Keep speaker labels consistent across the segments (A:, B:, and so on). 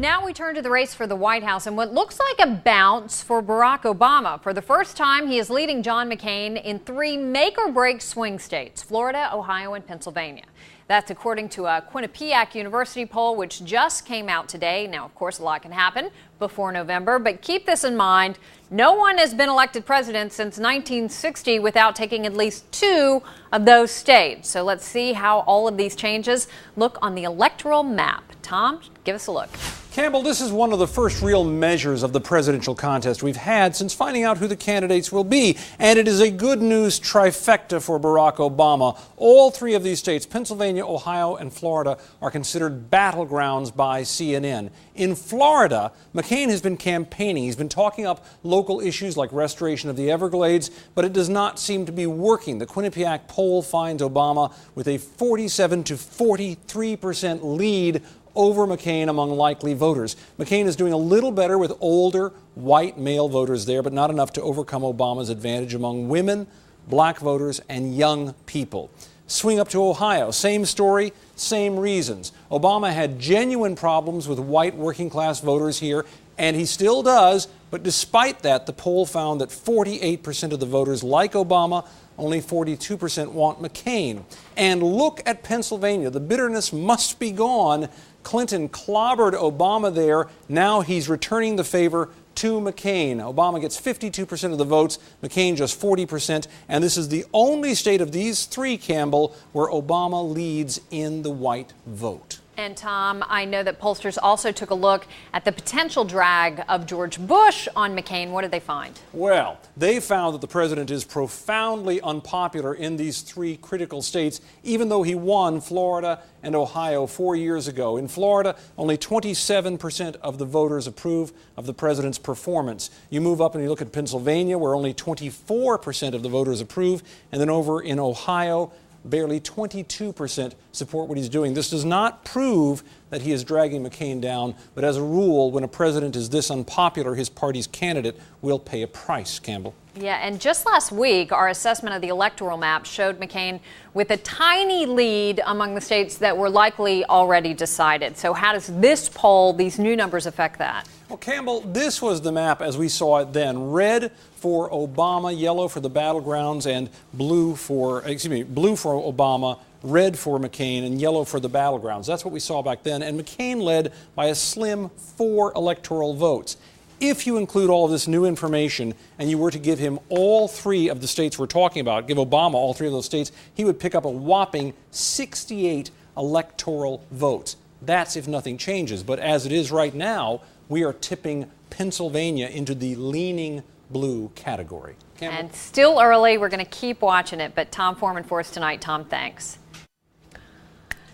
A: Now we turn to the race for the White House and what looks like a bounce for Barack Obama. For the first time, he is leading John McCain in 3 make-or-break swing states: Florida, Ohio, and Pennsylvania. That's according to a Quinnipiac University poll, which just came out today. Now, of course, a lot can happen before November, but keep this in mind. No one has been elected president since 1960 without taking at least 2 of those states. So let's see how all of these changes look on the electoral map. Tom, give us a look.
B: Campbell, this is one of the first real measures of the presidential contest we've had since finding out who the candidates will be. And it is a good news trifecta for Barack Obama. All 3 of these states, Pennsylvania, Ohio, and Florida, are considered battlegrounds by CNN. In Florida, McCain has been campaigning. He's been talking up local issues like restoration of the Everglades, but it does not seem to be working. The Quinnipiac poll finds Obama with a 47 to 43% lead over McCain among likely voters. McCain is doing a little better with older, white male voters there, but not enough to overcome Obama's advantage among women, black voters, and young people. Swing up to Ohio. Same story, same reasons. Obama had genuine problems with white working-class voters here, and he still does, but despite that, the poll found that 48% of the voters like Obama, only 42% want McCain. And look at Pennsylvania. The bitterness must be gone. Clinton clobbered Obama there. Now he's returning the favor to McCain. Obama gets 52% of the votes, McCain just 40%, and this is the only state of these 3, Campbell, where Obama leads in the white vote.
A: And Tom, I know that pollsters also took a look at the potential drag of George Bush on McCain. What did they find?
B: Well, they found that the president is profoundly unpopular in these 3 critical states, even though he won Florida and Ohio 4 years ago. In Florida, only 27% of the voters approve of the president's performance. You move up and you look at Pennsylvania, where only 24% of the voters approve, and then over in Ohio, barely 22% support what he's doing. This does not prove that he is dragging McCain down, but as a rule, when a president is this unpopular, his party's candidate will pay a price, Campbell.
A: Yeah, and just last week, our assessment of the electoral map showed McCain with a tiny lead among the states that were likely already decided. So how does this poll, these new numbers, affect that?
B: Well, Campbell, this was the map as we saw it then. Red for Obama, yellow for the battlegrounds, and blue for Obama, red for McCain, and yellow for the battlegrounds. That's what we saw back then. And McCain led by a slim 4 electoral votes. If you include all of this new information and you were to give him all 3 of the states we're talking about, give Obama all 3 of those states, he would pick up a whopping 68 electoral votes. That's if nothing changes. But as it is right now, we are tipping Pennsylvania into the leaning blue category. Campbell?
A: And still early. We're going to keep watching it. But Tom Foreman for us tonight. Tom, thanks.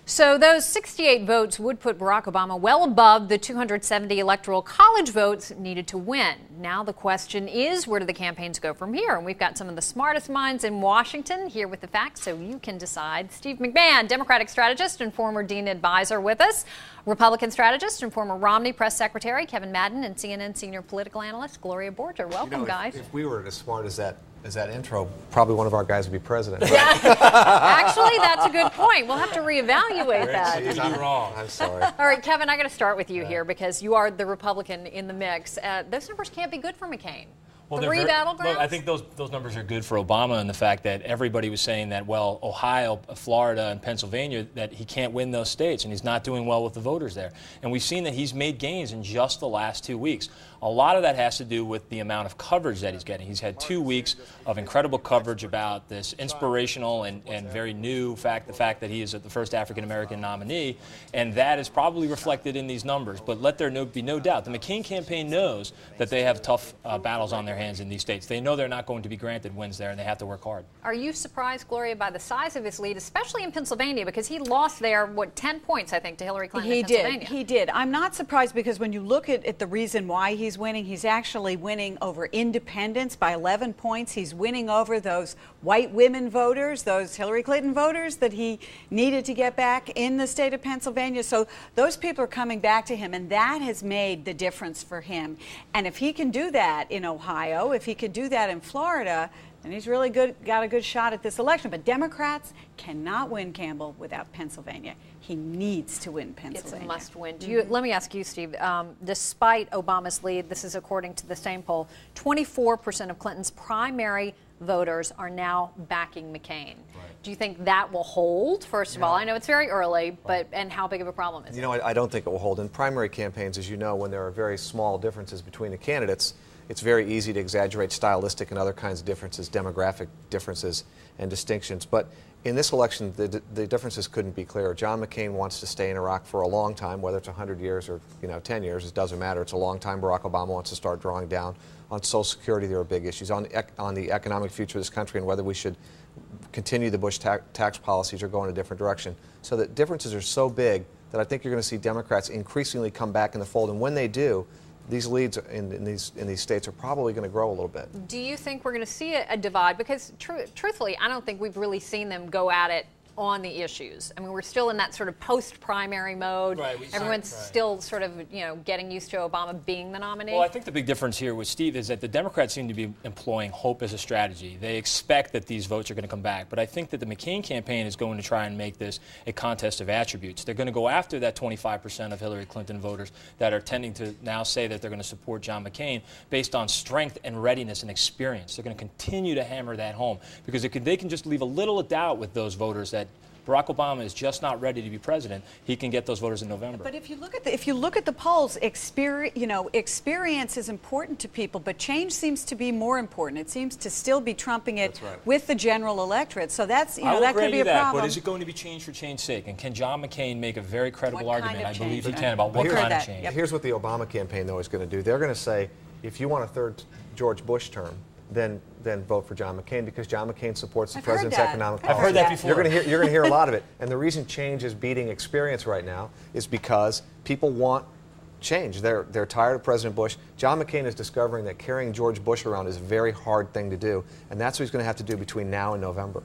A: So those 68 votes would put Barack Obama well above the 270 electoral college votes needed to win. Now the question is, where do the campaigns go from here? And we've got some of the smartest minds in Washington here with the facts so you can decide. Steve McMahon, Democratic strategist and former Dean advisor with us. Republican strategist and former Romney press secretary Kevin Madden, and CNN senior political analyst Gloria Borger. Welcome, guys.
C: If we were as smart as that intro, probably one of our guys would be president. Right?
A: Actually, that's a good point. We'll have to reevaluate that.
C: I'm wrong. I'm sorry.
A: All right, Kevin, I got to start with you here because you are the Republican in the mix. Those numbers can't be good for McCain.
D: Well,
A: 3 battlegrounds?
D: Look, I think those numbers are good for Obama, and the fact that everybody was saying that, well, Ohio, Florida, and Pennsylvania, that he can't win those states, and he's not doing well with the voters there. And we've seen that he's made gains in just the last 2 weeks. A lot of that has to do with the amount of coverage that he's getting. He's had 2 weeks of incredible coverage about this inspirational and very new fact, the fact that he is the first African-American nominee, and that is probably reflected in these numbers. But let there be no doubt, the McCain campaign knows that they have tough battles on their hands in these states. They know they're not going to be granted wins there, and they have to work hard.
A: Are you surprised, Gloria, by the size of his lead, especially in Pennsylvania, because he lost there, 10 points, I think, to Hillary Clinton in Pennsylvania?
E: He did. I'm not surprised because when you look at the reason why he's winning, he's actually winning over independents by 11 points. He's winning over those white women voters, those Hillary Clinton voters that he needed to get back in the state of Pennsylvania. So those people are coming back to him, and that has made the difference for him. And if he can do that in Ohio, if he could do that in Florida, And he's really got a good shot at this election. But Democrats cannot win, Campbell, without Pennsylvania. He needs to win Pennsylvania.
A: It's a must win. Let me ask you, Steve, despite Obama's lead, this is according to the same poll, 24% of Clinton's primary voters are now backing McCain. Do you think that will hold, first of all? I know it's very early, but and how big of a problem is it?
C: You know, I don't think it will hold. In primary campaigns, as you know, when there are very small differences between the candidates, it's very easy to exaggerate stylistic and other kinds of differences, demographic differences and distinctions. But in this election, the differences couldn't be clearer. John McCain wants to stay in Iraq for a long time, whether it's 100 years or 10 years, it doesn't matter. It's a long time. Barack Obama wants to start drawing down. On Social Security, there are big issues. On the economic future of this country and whether we should continue the Bush tax policies or go in a different direction. So the differences are so big that I think you're going to see Democrats increasingly come back in the fold. And when they do, these leads in these states are probably going to grow a little bit.
A: Do you think we're going to see a divide? Because truthfully, I don't think we've really seen them go at it on the issues. I mean, we're still in that sort of post-primary mode.
D: Right,
A: Everyone's still sort of, getting used to Obama being the nominee.
D: Well, I think the big difference here with Steve is that the Democrats seem to be employing hope as a strategy. They expect that these votes are going to come back. But I think that the McCain campaign is going to try and make this a contest of attributes. They're going to go after that 25% of Hillary Clinton voters that are tending to now say that they're going to support John McCain based on strength and readiness and experience. They're going to continue to hammer that home because they can just leave a little doubt with those voters that Barack Obama is just not ready to be president. He can get those voters in November.
E: But if you look at the polls, experience is important to people, but change seems to be more important. It seems to still be trumping it with the general electorate. So that's that could be a problem.
D: But is it going to be change for change's sake? And can John McCain make a very credible argument? I believe he can about what kind of change.
C: Here's what the Obama campaign though is going to do. They're going to say, if you want a third George Bush term, then vote for John McCain because John McCain supports the president's economic policy.
D: I've heard that before.
C: You're going to hear a lot of it. And the reason change is beating experience right now is because people want change. They're tired of President Bush. John McCain is discovering that carrying George Bush around is a very hard thing to do, and that's what he's going to have to do between now and November.